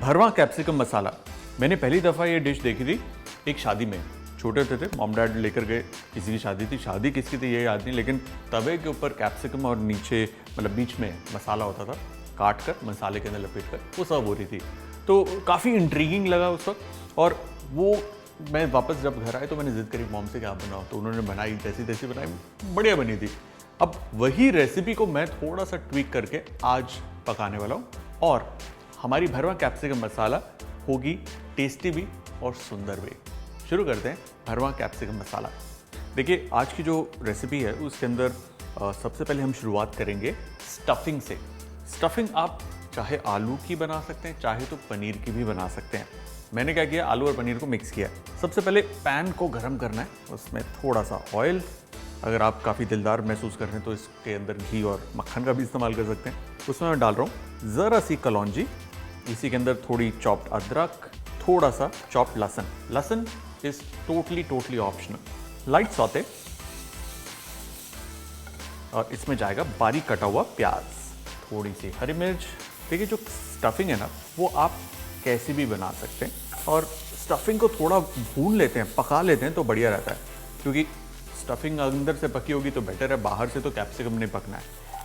भरवा कैप्सिकम मसाला। मैंने पहली दफ़ा ये डिश देखी थी एक शादी में। छोटे होते थे, मॉम डैड लेकर गए, किसी की शादी थी, शादी किसकी थी ये याद नहीं, लेकिन तवे के ऊपर कैप्सिकम और नीचे मतलब बीच में मसाला होता था, काट कर मसाले के अंदर लपेट कर वो सर्व हो रही थी। तो काफ़ी इंट्रीगिंग लगा उस वक्त। और वो मैं वापस जब घर आए तो मैंने जिद करी मॉम से कि आप बनाओ, तो उन्होंने बनाई, जैसी तैसी बनाई, बढ़िया बनी थी। अब वही रेसिपी को मैं थोड़ा सा ट्वीक करके आज पकाने वाला हूँ और हमारी भरवा कैप्सिकम मसाला होगी टेस्टी भी और सुंदर भी। शुरू करते हैं भरवा कैप्सिकम मसाला। देखिए आज की जो रेसिपी है उसके अंदर सबसे पहले हम शुरुआत करेंगे स्टफिंग से। स्टफिंग आप चाहे आलू की बना सकते हैं, चाहे तो पनीर की भी बना सकते हैं। मैंने क्या किया, आलू और पनीर को मिक्स किया। सबसे पहले पैन को गर्म करना है, उसमें थोड़ा सा ऑयल, अगर आप काफ़ी दिलदार महसूस कर रहे हैं तो इसके अंदर घी और मक्खन का भी इस्तेमाल कर सकते हैं। उसमें मैं डाल रहा हूँ ज़रा सी कलौंजी, इसी के अंदर थोड़ी चॉप्ड अदरक, थोड़ा सा चॉप्ड लहसुन। लहसुन is totally optional. Light saute और इसमें जाएगा बारीक कटा हुआ प्याज, थोड़ी सी हरी मिर्च। देखिए जो स्टफिंग है ना वो आप कैसे भी बना सकते हैं और स्टफिंग को थोड़ा भून लेते हैं, पका लेते हैं तो बढ़िया रहता है, क्योंकि स्टफिंग अंदर से पकी होगी तो बेटर है, बाहर से तो कैप्सिकम नहीं पकना है।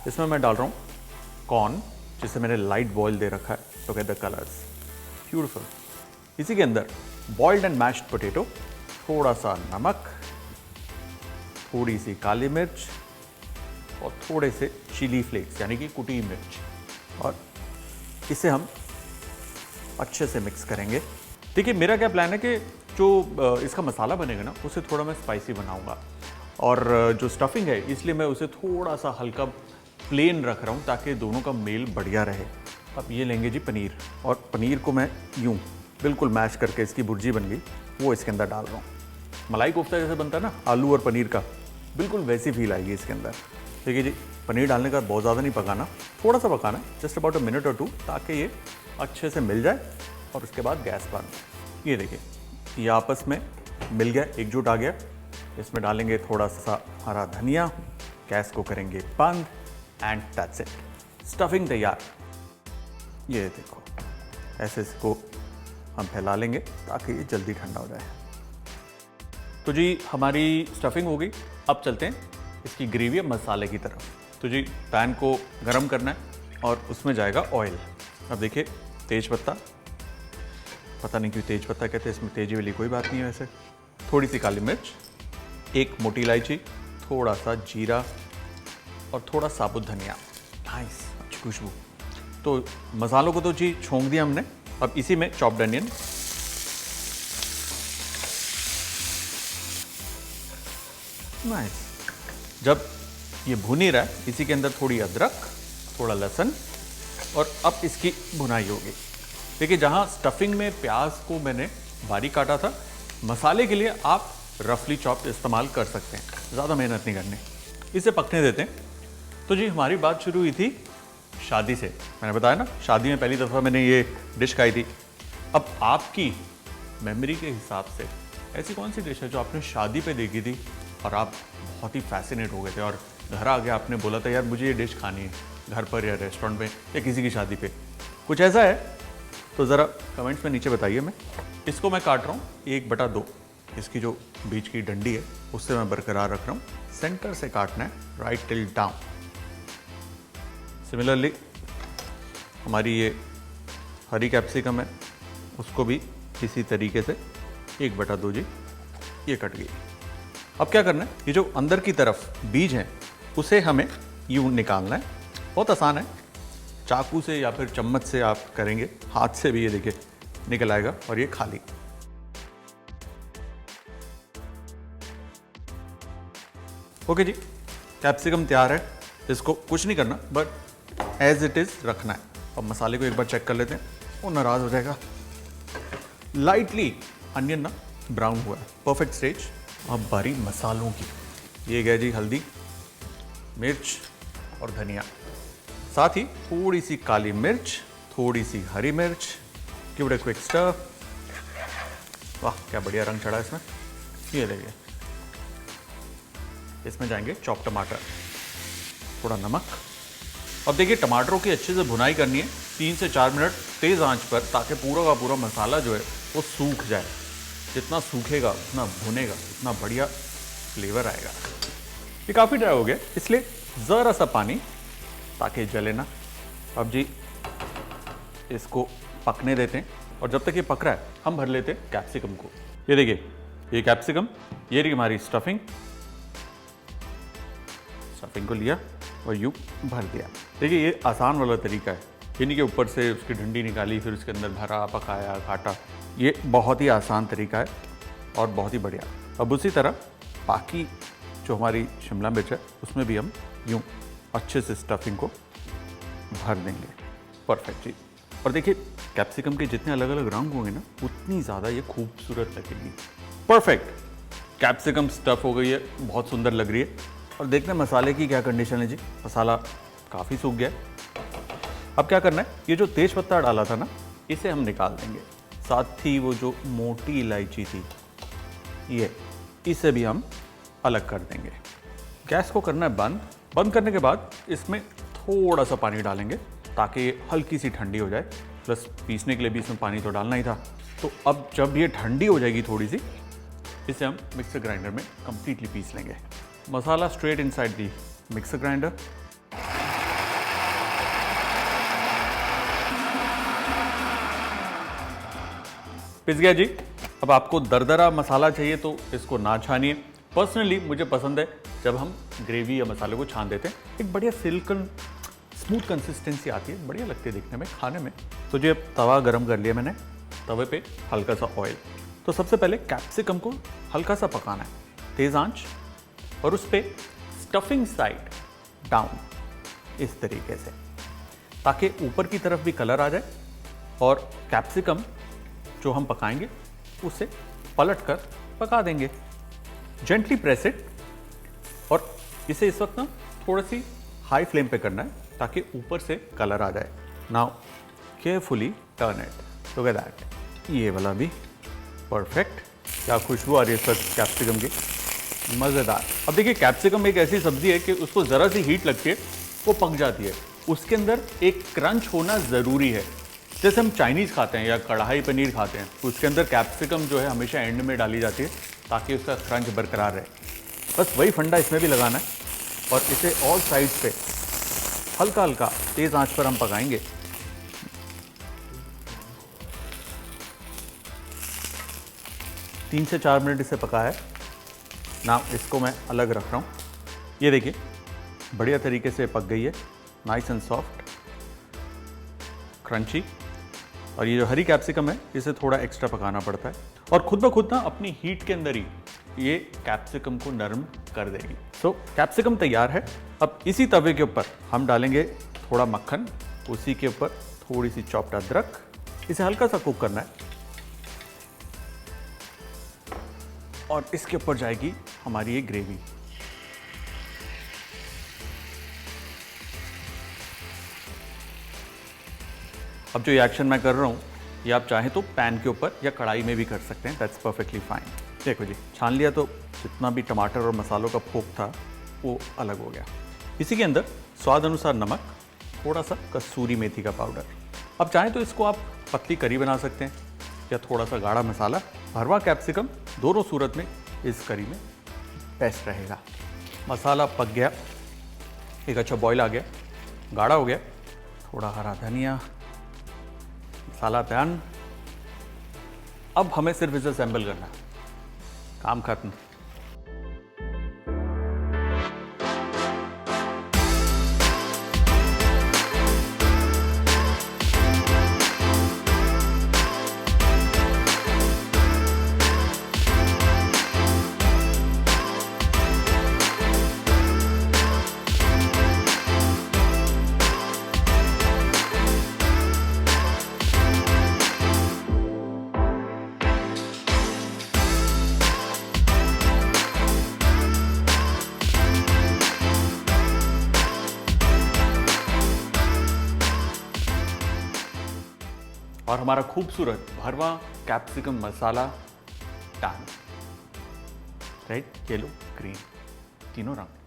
इसमें मैं डाल रहा हूँ कॉर्न, जिसे मैंने लाइट बॉयल दे रखा है to get the colours beautiful. इसी के अंदर बॉइल्ड एंड मैश्ड पोटैटो, थोड़ा सा नमक, थोड़ी सी काली मिर्च और थोड़े से चिली फ्लेक्स यानी कि कुटी मिर्च, और इसे हम अच्छे से मिक्स करेंगे। देखिए मेरा क्या प्लान है कि जो इसका मसाला बनेगा ना उसे थोड़ा मैं स्पाइसी बनाऊंगा, और जो स्टफिंग है इसलिए मैं उसे थोड़ा सा हल्का प्लेन रख रहा हूँ ताकि दोनों का मेल बढ़िया रहे। अब ये लेंगे जी पनीर, और पनीर को मैं यूँ बिल्कुल मैश करके, इसकी भुर्जी बन गई वो इसके अंदर डाल रहा हूँ। मलाई कोफ्ता जैसे बनता है ना आलू और पनीर का, बिल्कुल वैसी फील आएगी इसके अंदर। देखिए जी पनीर डालने का बहुत ज़्यादा नहीं पकाना, थोड़ा सा पकाना है, जस्ट अबाउट अ मिनट और टू, ताकि ये अच्छे से मिल जाए और उसके बाद गैस बंद। ये देखिए ये आपस में मिल गया, एकजुट आ गया। इसमें डालेंगे थोड़ा सा हरा धनिया, गैस को करेंगे बंद एंड दैट्स इट, स्टफिंग तैयार। ये देखो ऐसे इसको हम फैला लेंगे ताकि ये जल्दी ठंडा हो जाए। तो जी हमारी स्टफिंग हो गई। अब चलते हैं इसकी ग्रेवी मसाले की तरफ। तो जी पैन को गरम करना है और उसमें जाएगा ऑयल। अब देखिए तेज पत्ता, पता नहीं क्यों तेज पत्ता कहते हैं, इसमें तेजी वाली कोई बात नहीं है वैसे। थोड़ी सी काली मिर्च, एक मोटी इलायची, थोड़ा सा जीरा और थोड़ा साबुत धनिया। नाइस, अच्छी खुशबू। तो मसालों को तो जी छोंक दिया हमने। अब इसी में चॉप्ड अनियन, नाइस। जब ये भून ही रहा है इसी के अंदर थोड़ी अदरक, थोड़ा लहसुन, और अब इसकी भुनाई होगी। देखिए जहाँ स्टफिंग में प्याज को मैंने बारीक काटा था, मसाले के लिए आप रफली चॉप इस्तेमाल कर सकते हैं, ज़्यादा मेहनत नहीं करनी। इसे पकने देते हैं। तो जी हमारी बात शुरू हुई थी शादी से। मैंने बताया ना शादी में पहली दफ़ा मैंने ये डिश खाई थी। अब आपकी मेमोरी के हिसाब से ऐसी कौन सी डिश है जो आपने शादी पे देखी थी और आप बहुत ही फैसिनेट हो गए थे और घर आ गया आपने बोला था यार मुझे ये डिश खानी है, घर पर या रेस्टोरेंट में या किसी की शादी पे? कुछ ऐसा है तो ज़रा कमेंट्स में नीचे बताइए। मैं इसको मैं काट रहा हूँ 1/2। इसकी जो बीच की डंडी है उससे मैं बरकरार रख रहा हूँ, सेंटर से काटना है, राइट टिल डाउन। सिमिलरली हमारी ये हरी कैप्सिकम है, उसको भी इसी तरीके से 1/2 जी ये कट गई। अब क्या करना है, ये जो अंदर की तरफ बीज हैं उसे हमें यूँ निकालना है। बहुत आसान है, चाकू से या फिर चम्मच से आप करेंगे, हाथ से भी ये देखिए निकल आएगा और ये खाली। ओके जी कैप्सिकम तैयार है। इसको कुछ नहीं करना, बट एज इट इज़ रखना है। अब मसाले को एक बार चेक कर लेते हैं, वो नाराज़ हो जाएगा। लाइटली अनियन ना ब्राउन हुआ है, परफेक्ट स्टेज। अब बारी मसालों की। ये गया जी हल्दी, मिर्च और धनिया, साथ ही थोड़ी सी काली मिर्च, थोड़ी सी हरी मिर्च। Give it a quick stir. वाह क्या बढ़िया रंग चढ़ा इसमें। ये देखिए इसमें जाएंगे चॉप टमाटर, थोड़ा नमक, अब देखिए टमाटरों की अच्छे से भुनाई करनी है 3 से 4 मिनट तेज़ आंच पर, ताकि पूरा का पूरा मसाला जो है वो सूख जाए। जितना सूखेगा उतना भुनेगा उतना बढ़िया फ्लेवर आएगा। ये काफ़ी ड्राई हो गया, इसलिए ज़रा सा पानी ताकि जले ना। अब जी इसको पकने देते हैं, और जब तक ये पक रहा है हम भर लेते हैं कैप्सिकम को। ये देखिए ये कैप्सिकम, ये रही हमारी स्टफिंग को लिया और यूँ भर दिया। देखिए ये आसान वाला तरीका है, यानी कि ऊपर से उसकी डंडी निकाली फिर उसके अंदर भरा, पकाया, काटा। ये बहुत ही आसान तरीका है और बहुत ही बढ़िया। अब उसी तरह बाकी जो हमारी शिमला मिर्च है उसमें भी हम यूँ अच्छे से स्टफिंग को भर देंगे। परफेक्ट जी। और देखिए कैप्सिकम के जितने अलग अलग रंग होंगे ना उतनी ज़्यादा ये खूबसूरत लगेगी। परफेक्ट, कैप्सिकम स्टफ हो गई है, बहुत सुंदर लग रही है। और देखते हैं मसाले की क्या कंडीशन है जी। मसाला काफ़ी सूख गया है। अब क्या करना है, ये जो तेज पत्ता डाला था ना इसे हम निकाल देंगे, साथ ही वो जो मोटी इलायची थी ये, इसे भी हम अलग कर देंगे। गैस को करना है बंद। बंद करने के बाद इसमें थोड़ा सा पानी डालेंगे ताकि ये हल्की सी ठंडी हो जाए, प्लस पीसने के लिए भी इसमें पानी तो डालना ही था। तो अब जब ये ठंडी हो जाएगी थोड़ी सी, इसे हम मिक्सर ग्राइंडर में कंप्लीटली पीस लेंगे। Masala straight inside the mixer grinder. पिस गया जी। अब आपको दरदरा मसाला चाहिए तो इसको ना छानिए। पर्सनली मुझे पसंद है जब हम ग्रेवी या मसाले को छान देते हैं, एक बढ़िया सिल्कन स्मूथ कंसिस्टेंसी आती है, बढ़िया लगती है देखने में, खाने में। तो जो तवा गरम कर लिया मैंने, तवे पे हल्का सा ऑयल। तो सबसे पहले कैप्सिकम को हल्का सा पकाना है, तेज़ आंच, और उस पर स्टफिंग साइड डाउन इस तरीके से, ताकि ऊपर की तरफ भी कलर आ जाए और कैप्सिकम जो हम पकाएंगे उसे पलट कर पका देंगे। जेंटली प्रेस इट, और इसे इस वक्त ना थोड़ी सी हाई फ्लेम पे करना है ताकि ऊपर से कलर आ जाए। Now carefully turn it, look at that. ये वाला भी परफेक्ट। क्या खुशबू आ रही है इस वक्त कैप्सिकम की, मज़ेदार। अब देखिए कैप्सिकम एक ऐसी सब्जी है कि उसको ज़रा सी हीट लगती है वो पक जाती है, उसके अंदर एक क्रंच होना ज़रूरी है। जैसे हम चाइनीज़ खाते हैं या कढ़ाई पनीर खाते हैं, उसके अंदर कैप्सिकम जो है हमेशा एंड में डाली जाती है ताकि उसका क्रंच बरकरार रहे। बस वही फंडा इसमें भी लगाना है, और इसे ऑल साइड पे हल्का हल्का तेज़ आंच पर हम पकाएंगे। तीन से 4 मिनट इसे पकाया है ना। इसको मैं अलग रख रहा हूँ। ये देखिए बढ़िया तरीके से पक गई है, नाइस एंड सॉफ्ट, क्रंची। और ये जो हरी कैप्सिकम है इसे थोड़ा एक्स्ट्रा पकाना पड़ता है, और खुद ब खुद ना अपनी हीट के अंदर ही ये कैप्सिकम को नरम कर देगी। सो कैप्सिकम तैयार है। अब इसी तवे के ऊपर हम डालेंगे थोड़ा मक्खन, उसी के ऊपर थोड़ी सी चॉप्ड अदरक। इसे हल्का सा कुक करना है, और इसके ऊपर जाएगी हमारी ये ग्रेवी। अब जो ये एक्शन मैं कर रहा हूँ ये आप चाहें तो पैन के ऊपर या कढ़ाई में भी कर सकते हैं, दैट्स परफेक्टली फाइन। देखो जी छान लिया तो जितना भी टमाटर और मसालों का फोक था वो अलग हो गया। इसी के अंदर स्वाद अनुसार नमक, थोड़ा सा कसूरी मेथी का पाउडर। अब चाहें तो इसको आप पतली करी बना सकते हैं या थोड़ा सा गाढ़ा मसाला। भरवा कैप्सिकम दोनों सूरत में इस करी में बेस्ट रहेगा। मसाला पक गया, एक अच्छा बॉईल आ गया, गाढ़ा हो गया, थोड़ा हरा धनिया, मसाला पैन। अब हमें सिर्फ इसे असेंबल करना है, काम खत्म। और हमारा खूबसूरत भरवा कैप्सिकम मसाला टान, राइट, येलो ग्रीन तीनों रंग।